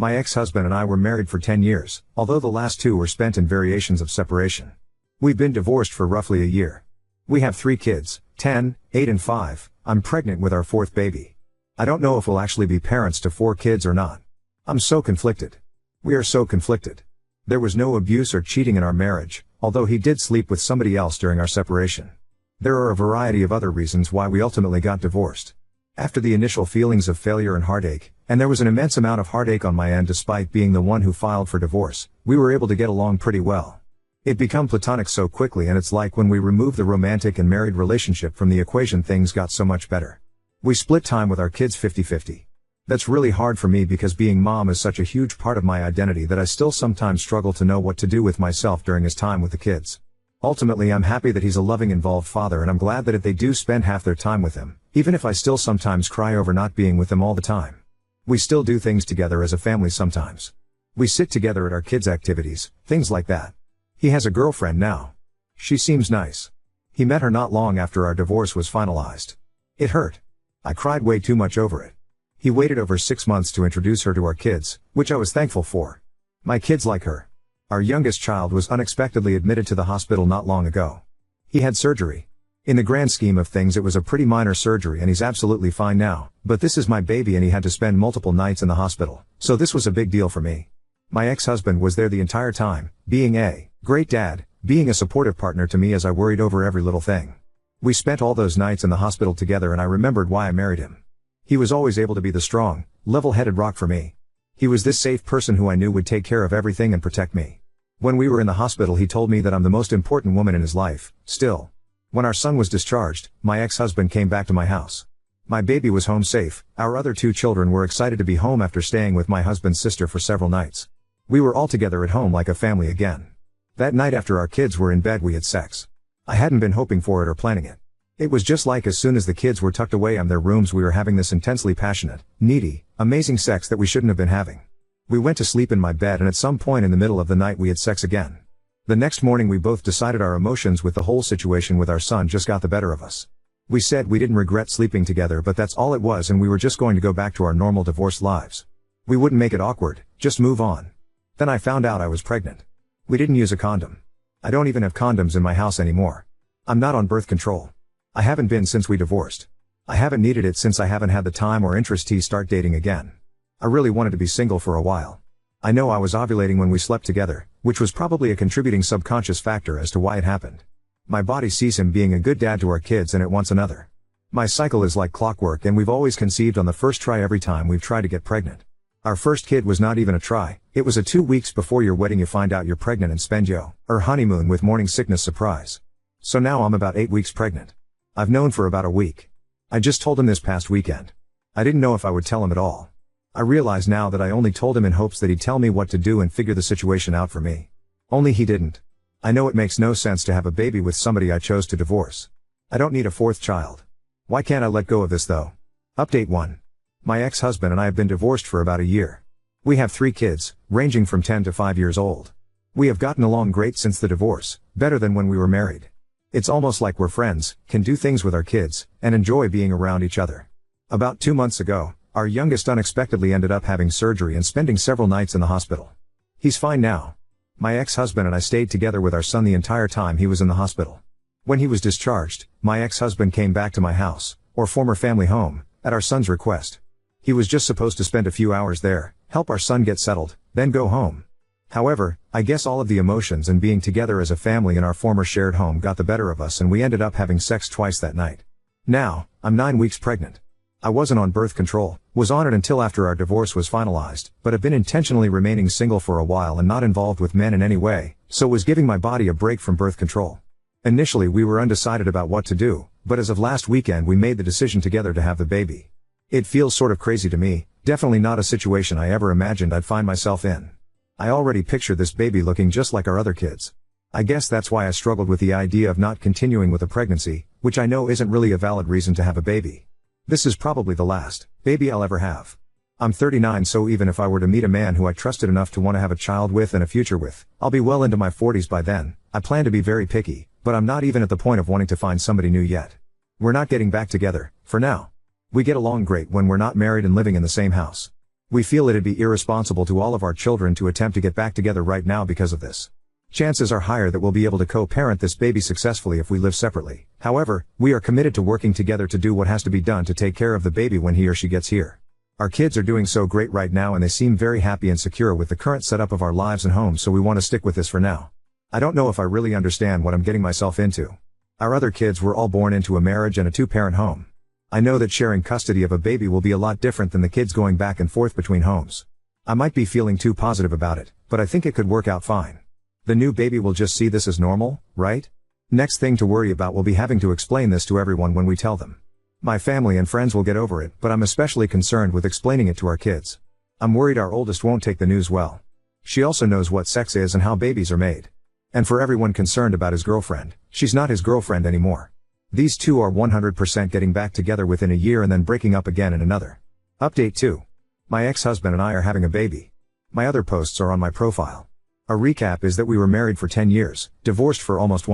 My ex-husband and I were married for 10 years, although the last 2 were spent in variations of separation. We've been divorced for roughly a year. We have 3 kids, 10, 8 and 5, I'm pregnant with our 4th baby. I don't know if we'll actually be parents to 4 kids or not. I'm so conflicted. We are so conflicted. There was no abuse or cheating in our marriage, although he did sleep with somebody else during our separation. There are a variety of other reasons why we ultimately got divorced. After the initial feelings of failure and heartache, and there was an immense amount of heartache on my end despite being the one who filed for divorce, we were able to get along pretty well. It became platonic so quickly, and it's like when we removed the romantic and married relationship from the equation, things got so much better. We split time with our kids 50-50. That's really hard for me because being mom is such a huge part of my identity that I still sometimes struggle to know what to do with myself during his time with the kids. Ultimately, I'm happy that he's a loving, involved father, and I'm glad that if they do spend half their time with him, even if I still sometimes cry over not being with them all the time. We still do things together as a family sometimes. We sit together at our kids' activities, things like that. He has a girlfriend now. She seems nice. He met her not long after our divorce was finalized. It hurt. I cried way too much over it. He waited over 6 months to introduce her to our kids, which I was thankful for. My kids like her. Our youngest child was unexpectedly admitted to the hospital not long ago. He had surgery. In the grand scheme of things, it was a pretty minor surgery and he's absolutely fine now, but this is my baby and he had to spend multiple nights in the hospital, so this was a big deal for me. My ex-husband was there the entire time, being a great dad, being a supportive partner to me as I worried over every little thing. We spent all those nights in the hospital together and I remembered why I married him. He was always able to be the strong, level-headed rock for me. He was this safe person who I knew would take care of everything and protect me. When we were in the hospital, he told me that I'm the most important woman in his life, still. When our son was discharged, my ex-husband came back to my house. My baby was home safe, our other 2 children were excited to be home after staying with my husband's sister for several nights. We were all together at home like a family again. That night after our kids were in bed, we had sex. I hadn't been hoping for it or planning it. It was just like as soon as the kids were tucked away in their rooms, we were having this intensely passionate, needy, amazing sex that we shouldn't have been having. We went to sleep in my bed and at some point in the middle of the night we had sex again. The next morning we both decided our emotions with the whole situation with our son just got the better of us. We said we didn't regret sleeping together, but that's all it was, and we were just going to go back to our normal divorced lives. We wouldn't make it awkward, just move on. Then I found out I was pregnant. We didn't use a condom. I don't even have condoms in my house anymore. I'm not on birth control. I haven't been since we divorced. I haven't needed it since I haven't had the time or interest to start dating again. I really wanted to be single for a while. I know I was ovulating when we slept together, which was probably a contributing subconscious factor as to why it happened. My body sees him being a good dad to our kids and it wants another. My cycle is like clockwork and we've always conceived on the first try every time we've tried to get pregnant. Our first kid was not even a try, it was a 2 weeks before your wedding you find out you're pregnant and spend your honeymoon with morning sickness surprise. So now I'm about 8 weeks pregnant. I've known for about a week. I just told him this past weekend. I didn't know if I would tell him at all. I realize now that I only told him in hopes that he'd tell me what to do and figure the situation out for me. Only he didn't. I know it makes no sense to have a baby with somebody I chose to divorce. I don't need a 4th child. Why can't I let go of this though? Update 1. My ex-husband and I have been divorced for about a year. We have 3 kids, ranging from 10 to 5 years old. We have gotten along great since the divorce, better than when we were married. It's almost like we're friends, can do things with our kids, and enjoy being around each other. About 2 months ago, our youngest unexpectedly ended up having surgery and spending several nights in the hospital. He's fine now. My ex-husband and I stayed together with our son the entire time he was in the hospital. When he was discharged, my ex-husband came back to my house, or former family home, at our son's request. He was just supposed to spend a few hours there, help our son get settled, then go home. However, I guess all of the emotions and being together as a family in our former shared home got the better of us and we ended up having sex twice that night. Now, I'm 9 weeks pregnant. I wasn't on birth control, was on it until after our divorce was finalized, but have been intentionally remaining single for a while and not involved with men in any way, so was giving my body a break from birth control. Initially we were undecided about what to do, but as of last weekend we made the decision together to have the baby. It feels sort of crazy to me, definitely not a situation I ever imagined I'd find myself in. I already picture this baby looking just like our other kids. I guess that's why I struggled with the idea of not continuing with a pregnancy, which I know isn't really a valid reason to have a baby. This is probably the last baby I'll ever have. I'm 39, so even if I were to meet a man who I trusted enough to want to have a child with and a future with, I'll be well into my 40s by then. I plan to be very picky, but I'm not even at the point of wanting to find somebody new yet. We're not getting back together, for now. We get along great when we're not married and living in the same house. We feel it'd be irresponsible to all of our children to attempt to get back together right now because of this. Chances are higher that we'll be able to co-parent this baby successfully if we live separately. However, we are committed to working together to do what has to be done to take care of the baby when he or she gets here. Our kids are doing so great right now and they seem very happy and secure with the current setup of our lives and homes, so we want to stick with this for now. I don't know if I really understand what I'm getting myself into. Our other kids were all born into a marriage and a two-parent home. I know that sharing custody of a baby will be a lot different than the kids going back and forth between homes. I might be feeling too positive about it, but I think it could work out fine. The new baby will just see this as normal, right? Next thing to worry about will be having to explain this to everyone when we tell them. My family and friends will get over it, but I'm especially concerned with explaining it to our kids. I'm worried our oldest won't take the news well. She also knows what sex is and how babies are made. And for everyone concerned about his girlfriend, she's not his girlfriend anymore. These two are 100% getting back together within a year and then breaking up again in another. Update 2. My ex-husband and I are having a baby. My other posts are on my profile. A recap is that we were married for 10 years, divorced for almost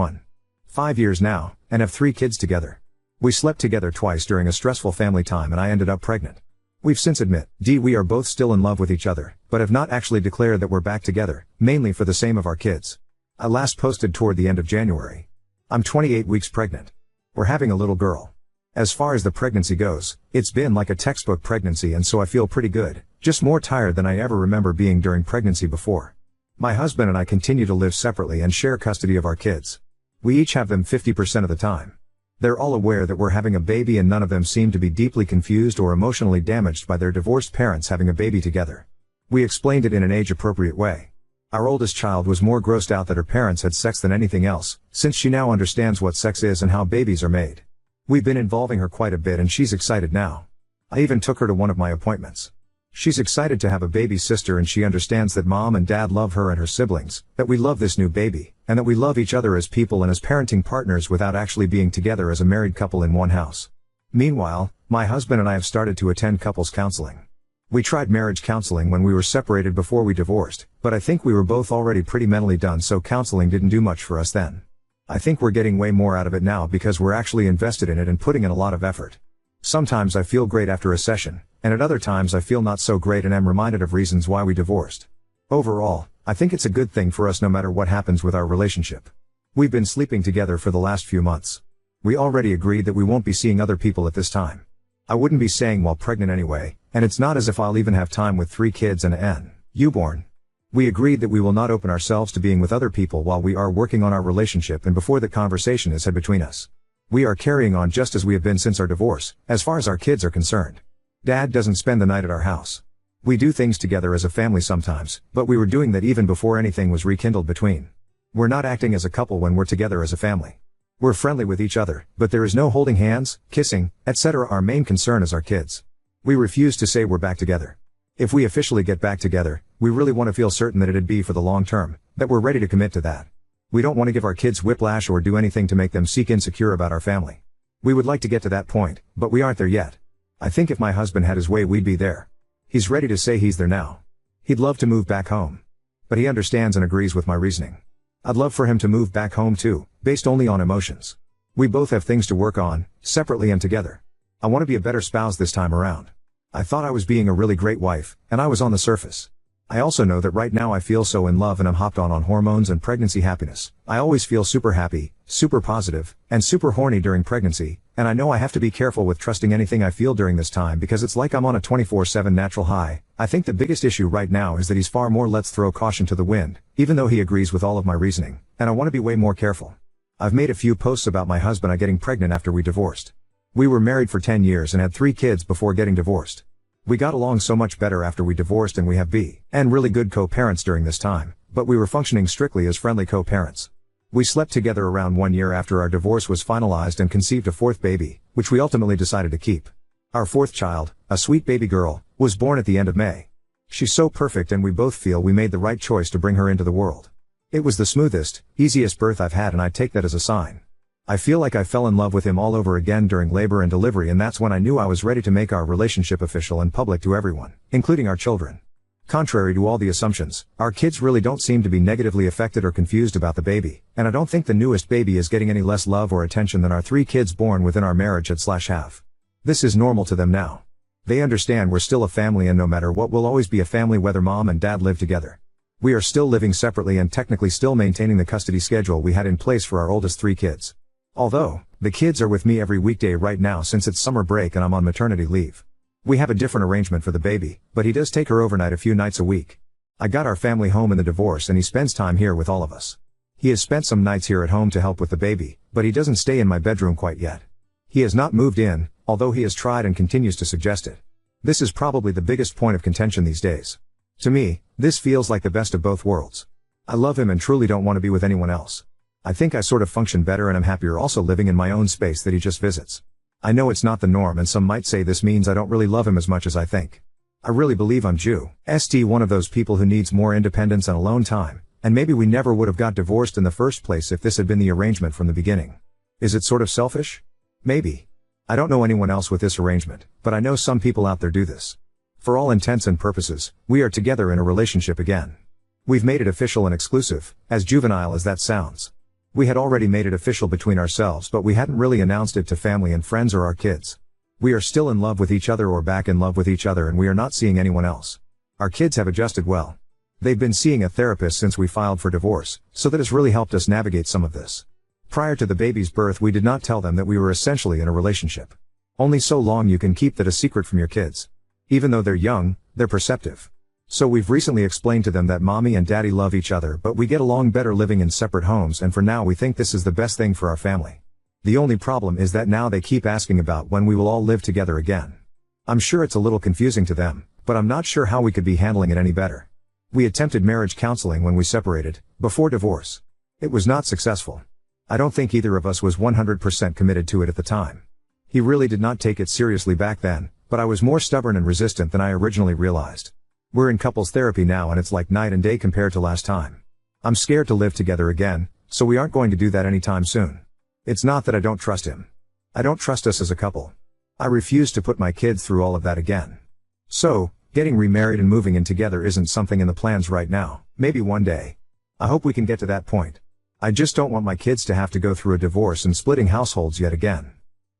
5 years now, and have 3 kids together. We slept together twice during a stressful family time and I ended up pregnant. We've since we are both still in love with each other, but have not actually declared that we're back together, mainly for the same of our kids. I last posted toward the end of January. I'm 28 weeks pregnant. We're having a little girl. As far as the pregnancy goes, it's been like a textbook pregnancy and so I feel pretty good, just more tired than I ever remember being during pregnancy before. My husband and I continue to live separately and share custody of our kids. We each have them 50% of the time. They're all aware that we're having a baby and none of them seem to be deeply confused or emotionally damaged by their divorced parents having a baby together. We explained it in an age-appropriate way. Our oldest child was more grossed out that her parents had sex than anything else, since she now understands what sex is and how babies are made. We've been involving her quite a bit and she's excited now. I even took her to one of my appointments. She's excited to have a baby sister and she understands that mom and dad love her and her siblings, that we love this new baby, and that we love each other as people and as parenting partners without actually being together as a married couple in one house. Meanwhile, my husband and I have started to attend couples counseling. We tried marriage counseling when we were separated before we divorced, but I think we were both already pretty mentally done, so counseling didn't do much for us then. I think we're getting way more out of it now because we're actually invested in it and putting in a lot of effort. Sometimes I feel great after a session, and at other times I feel not so great and am reminded of reasons why we divorced. Overall, I think it's a good thing for us no matter what happens with our relationship. We've been sleeping together for the last few months. We already agreed that we won't be seeing other people at this time. I wouldn't be saying while pregnant anyway, and it's not as if I'll even have time with 3 kids and an newborn. We agreed that we will not open ourselves to being with other people while we are working on our relationship and before the conversation is had between us. We are carrying on just as we have been since our divorce, as far as our kids are concerned. Dad doesn't spend the night at our house. We do things together as a family sometimes, but we were doing that even before anything was rekindled between. We're not acting as a couple when we're together as a family. We're friendly with each other, but there is no holding hands, kissing, etc. Our main concern is our kids. We refuse to say we're back together. If we officially get back together, we really want to feel certain that it'd be for the long term, that we're ready to commit to that. We don't want to give our kids whiplash or do anything to make them seek insecure about our family. We would like to get to that point, but we aren't there yet. I think if my husband had his way we'd be there. He's ready to say he's there now. He'd love to move back home. But he understands and agrees with my reasoning. I'd love for him to move back home too, based only on emotions. We both have things to work on, separately and together. I want to be a better spouse this time around. I thought I was being a really great wife, and I was on the surface. I also know that right now I feel so in love and I'm hopped on hormones and pregnancy happiness. I always feel super happy, super positive, and super horny during pregnancy, and I know I have to be careful with trusting anything I feel during this time because it's like I'm on a 24/7 natural high. I think the biggest issue right now is that he's far more let's throw caution to the wind, even though he agrees with all of my reasoning, and I want to be way more careful. I've made a few posts about my husband and I getting pregnant after we divorced. We were married for 10 years and had 3 kids before getting divorced. We got along so much better after we divorced and we have been really good co-parents during this time, but we were functioning strictly as friendly co-parents. We slept together around 1 year after our divorce was finalized and conceived a 4th baby, which we ultimately decided to keep. Our 4th child, a sweet baby girl, was born at the end of May. She's so perfect and we both feel we made the right choice to bring her into the world. It was the smoothest, easiest birth I've had and I take that as a sign. I feel like I fell in love with him all over again during labor and delivery, and that's when I knew I was ready to make our relationship official and public to everyone, including our children. Contrary to all the assumptions, our kids really don't seem to be negatively affected or confused about the baby, and I don't think the newest baby is getting any less love or attention than our 3 kids born within our marriage had/have. This is normal to them now. They understand we're still a family, and no matter what, we'll always be a family whether mom and dad live together. We are still living separately and technically still maintaining the custody schedule we had in place for our oldest 3 kids. Although, the kids are with me every weekday right now since it's summer break and I'm on maternity leave. We have a different arrangement for the baby, but he does take her overnight a few nights a week. I got our family home in the divorce and he spends time here with all of us. He has spent some nights here at home to help with the baby, but he doesn't stay in my bedroom quite yet. He has not moved in, although he has tried and continues to suggest it. This is probably the biggest point of contention these days. To me, this feels like the best of both worlds. I love him and truly don't want to be with anyone else. I think I sort of function better and I'm happier also living in my own space that he just visits. I know it's not the norm and some might say this means I don't really love him as much as I think. I really believe I'm one of those people who needs more independence and alone time, and maybe we never would have got divorced in the first place if this had been the arrangement from the beginning. Is it sort of selfish? Maybe. I don't know anyone else with this arrangement, but I know some people out there do this. For all intents and purposes, we are together in a relationship again. We've made it official and exclusive, as juvenile as that sounds. We had already made it official between ourselves, but we hadn't really announced it to family and friends or our kids. We are still in love with each other or back in love with each other, and we are not seeing anyone else. Our kids have adjusted well. They've been seeing a therapist since we filed for divorce, so that has really helped us navigate some of this. Prior to the baby's birth, we did not tell them that we were essentially in a relationship. Only so long you can keep that a secret from your kids. Even though they're young, they're perceptive. So we've recently explained to them that mommy and daddy love each other, but we get along better living in separate homes, and for now we think this is the best thing for our family. The only problem is that now they keep asking about when we will all live together again. I'm sure it's a little confusing to them, but I'm not sure how we could be handling it any better. We attempted marriage counseling when we separated, before divorce. It was not successful. I don't think either of us was 100% committed to it at the time. He really did not take it seriously back then, but I was more stubborn and resistant than I originally realized. We're in couples therapy now and it's like night and day compared to last time. I'm scared to live together again, so we aren't going to do that anytime soon. It's not that I don't trust him. I don't trust us as a couple. I refuse to put my kids through all of that again. So, getting remarried and moving in together isn't something in the plans right now, maybe one day. I hope we can get to that point. I just don't want my kids to have to go through a divorce and splitting households yet again.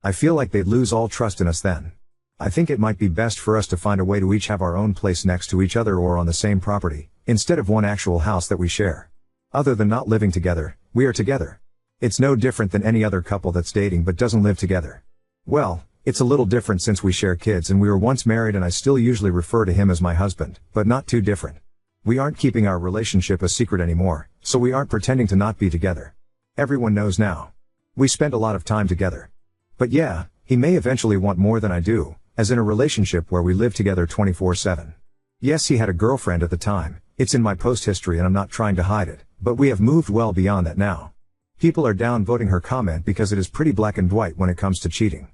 I feel like they'd lose all trust in us then. I think it might be best for us to find a way to each have our own place next to each other or on the same property, instead of one actual house that we share. Other than not living together, we are together. It's no different than any other couple that's dating but doesn't live together. Well, it's a little different since we share kids and we were once married and I still usually refer to him as my husband, but not too different. We aren't keeping our relationship a secret anymore, so we aren't pretending to not be together. Everyone knows now. We spend a lot of time together. But yeah, he may eventually want more than I do, as in a relationship where we live together 24/7. Yes, he had a girlfriend at the time, it's in my post history and I'm not trying to hide it, but we have moved well beyond that now. People are downvoting her comment because it is pretty black and white when it comes to cheating.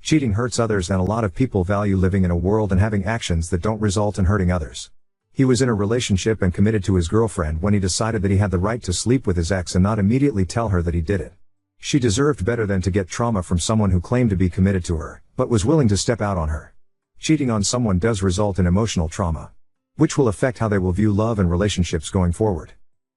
Cheating hurts others and a lot of people value living in a world and having actions that don't result in hurting others. He was in a relationship and committed to his girlfriend when he decided that he had the right to sleep with his ex and not immediately tell her that he did it. She deserved better than to get trauma from someone who claimed to be committed to her, but was willing to step out on her. Cheating on someone does result in emotional trauma, which will affect how they will view love and relationships going forward.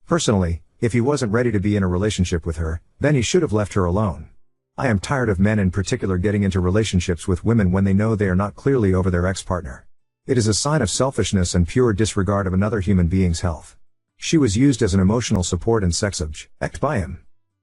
Personally, if he wasn't ready to be in a relationship with her, then he should have left her alone. I am tired of men in particular getting into relationships with women when they know they are not clearly over their ex-partner. It is a sign of selfishness and pure disregard of another human being's health. She was used as an emotional support and sex object by him.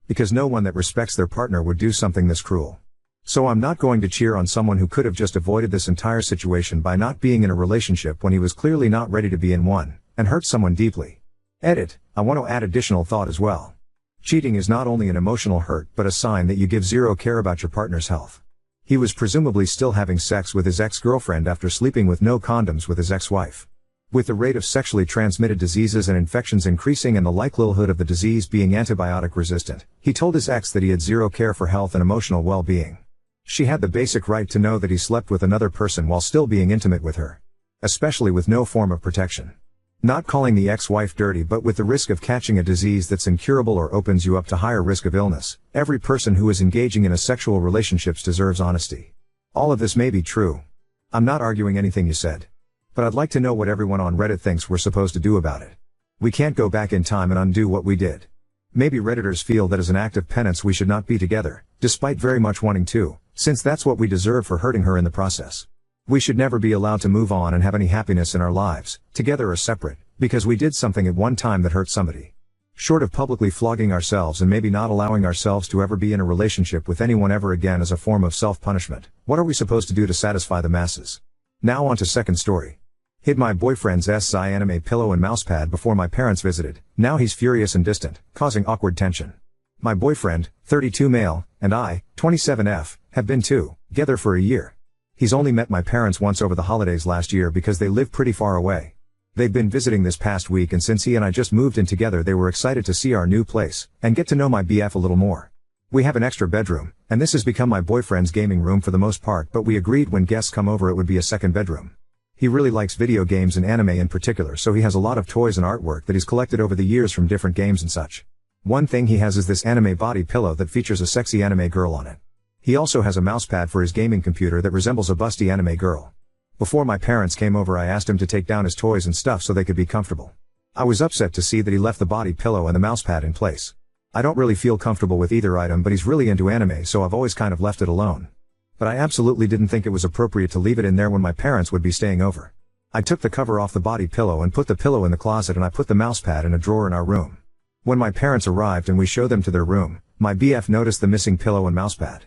Because no one that respects their partner would do something this cruel. So I'm not going to cheer on someone who could have just avoided this entire situation by not being in a relationship when he was clearly not ready to be in one, and hurt someone deeply. Edit, I want to add additional thought as well. Cheating is not only an emotional hurt but a sign that you give zero care about your partner's health. He was presumably still having sex with his ex-girlfriend after sleeping with no condoms with his ex-wife. With the rate of sexually transmitted diseases and infections increasing and the likelihood of the disease being antibiotic resistant, he told his ex that he had zero care for health and emotional well-being. She had the basic right to know that he slept with another person while still being intimate with her. Especially with no form of protection. Not calling the ex-wife dirty but with the risk of catching a disease that's incurable or opens you up to higher risk of illness. Every person who is engaging in a sexual relationships deserves honesty. All of this may be true. I'm not arguing anything you said. But I'd like to know what everyone on Reddit thinks we're supposed to do about it. We can't go back in time and undo what we did. Maybe Redditors feel that as an act of penance we should not be together, despite very much wanting to, since that's what we deserve for hurting her in the process. We should never be allowed to move on and have any happiness in our lives, together or separate, because we did something at one time that hurt somebody. Short of publicly flogging ourselves and maybe not allowing ourselves to ever be in a relationship with anyone ever again as a form of self-punishment, what are we supposed to do to satisfy the masses? Now on to second story. Hid my boyfriend's SI anime pillow and mousepad before my parents visited. Now he's furious and distant, causing awkward tension. My boyfriend, 32 male, and I, 27F, have been together for a year. He's only met my parents once over the holidays last year because they live pretty far away. They've been visiting this past week, and since he and I just moved in together, they were excited to see our new place and get to know my BF a little more. We have an extra bedroom, and this has become my boyfriend's gaming room for the most part, but we agreed when guests come over it would be a second bedroom. He really likes video games and anime in particular, so he has a lot of toys and artwork that he's collected over the years from different games and such. One thing he has is this anime body pillow that features a sexy anime girl on it. He also has a mousepad for his gaming computer that resembles a busty anime girl. Before my parents came over, I asked him to take down his toys and stuff so they could be comfortable. I was upset to see that he left the body pillow and the mousepad in place. I don't really feel comfortable with either item, but he's really into anime, so I've always kind of left it alone. But I absolutely didn't think it was appropriate to leave it in there when my parents would be staying over. I took the cover off the body pillow and put the pillow in the closet, and I put the mousepad in a drawer in our room. When my parents arrived and we showed them to their room, my BF noticed the missing pillow and mousepad.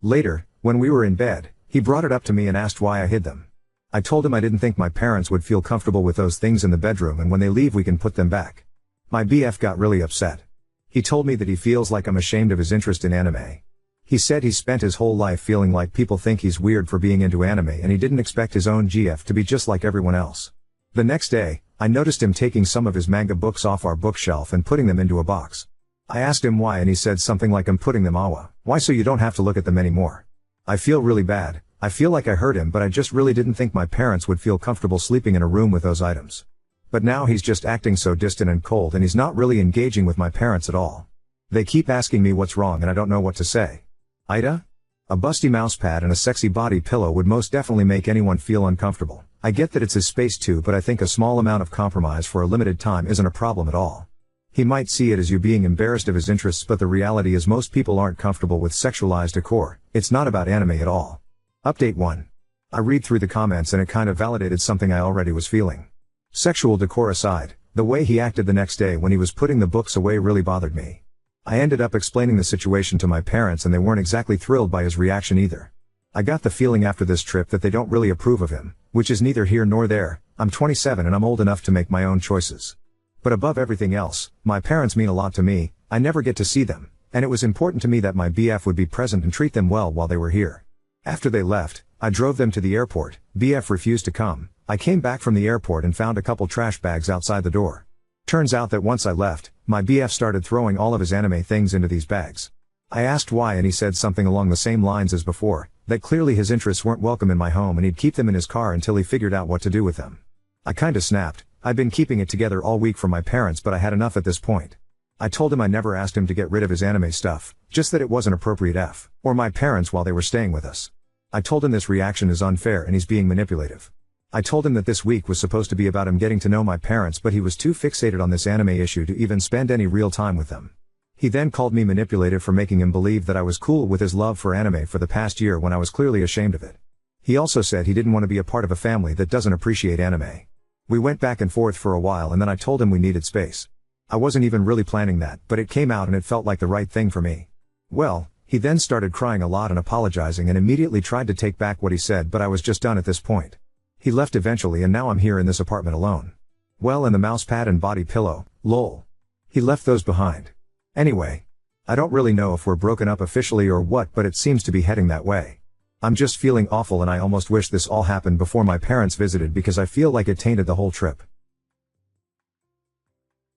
Later, when we were in bed, he brought it up to me and asked why I hid them. I told him I didn't think my parents would feel comfortable with those things in the bedroom, and when they leave we can put them back. My BF got really upset. He told me that he feels like I'm ashamed of his interest in anime. He said he's spent his whole life feeling like people think he's weird for being into anime, and he didn't expect his own GF to be just like everyone else. The next day, I noticed him taking some of his manga books off our bookshelf and putting them into a box. I asked him why, and he said something like, "I'm putting them awa. Why, so you don't have to look at them anymore." I feel really bad. I feel like I hurt him, but I just really didn't think my parents would feel comfortable sleeping in a room with those items. But now he's just acting so distant and cold, and he's not really engaging with my parents at all. They keep asking me what's wrong, and I don't know what to say. Ida? A busty mousepad and a sexy body pillow would most definitely make anyone feel uncomfortable. I get that it's his space too, but I think a small amount of compromise for a limited time isn't a problem at all. He might see it as you being embarrassed of his interests, but the reality is most people aren't comfortable with sexualized decor. It's not about anime at all. Update 1. I read through the comments and it kind of validated something I already was feeling. Sexual decor aside, the way he acted the next day when he was putting the books away really bothered me. I ended up explaining the situation to my parents, and they weren't exactly thrilled by his reaction either. I got the feeling after this trip that they don't really approve of him, which is neither here nor there. I'm 27 and I'm old enough to make my own choices. But above everything else, my parents mean a lot to me. I never get to see them, and it was important to me that my BF would be present and treat them well while they were here. After they left, I drove them to the airport. BF refused to come. I came back from the airport and found a couple trash bags outside the door. Turns out that once I left, my BF started throwing all of his anime things into these bags. I asked why, and he said something along the same lines as before, that clearly his interests weren't welcome in my home and he'd keep them in his car until he figured out what to do with them. I kinda snapped. I'd been keeping it together all week from my parents, but I had enough at this point. I told him I never asked him to get rid of his anime stuff, just that it wasn't appropriate or my parents while they were staying with us. I told him this reaction is unfair and he's being manipulative. I told him that this week was supposed to be about him getting to know my parents, but he was too fixated on this anime issue to even spend any real time with them. He then called me manipulative for making him believe that I was cool with his love for anime for the past year when I was clearly ashamed of it. He also said he didn't want to be a part of a family that doesn't appreciate anime. We went back and forth for a while, and then I told him we needed space. I wasn't even really planning that, but it came out and it felt like the right thing for me. Well, he then started crying a lot and apologizing and immediately tried to take back what he said, but I was just done at this point. He left eventually, and now I'm here in this apartment alone. Well, and the mousepad and body pillow, lol. He left those behind. Anyway, I don't really know if we're broken up officially or what, but it seems to be heading that way. I'm just feeling awful, and I almost wish this all happened before my parents visited because I feel like it tainted the whole trip.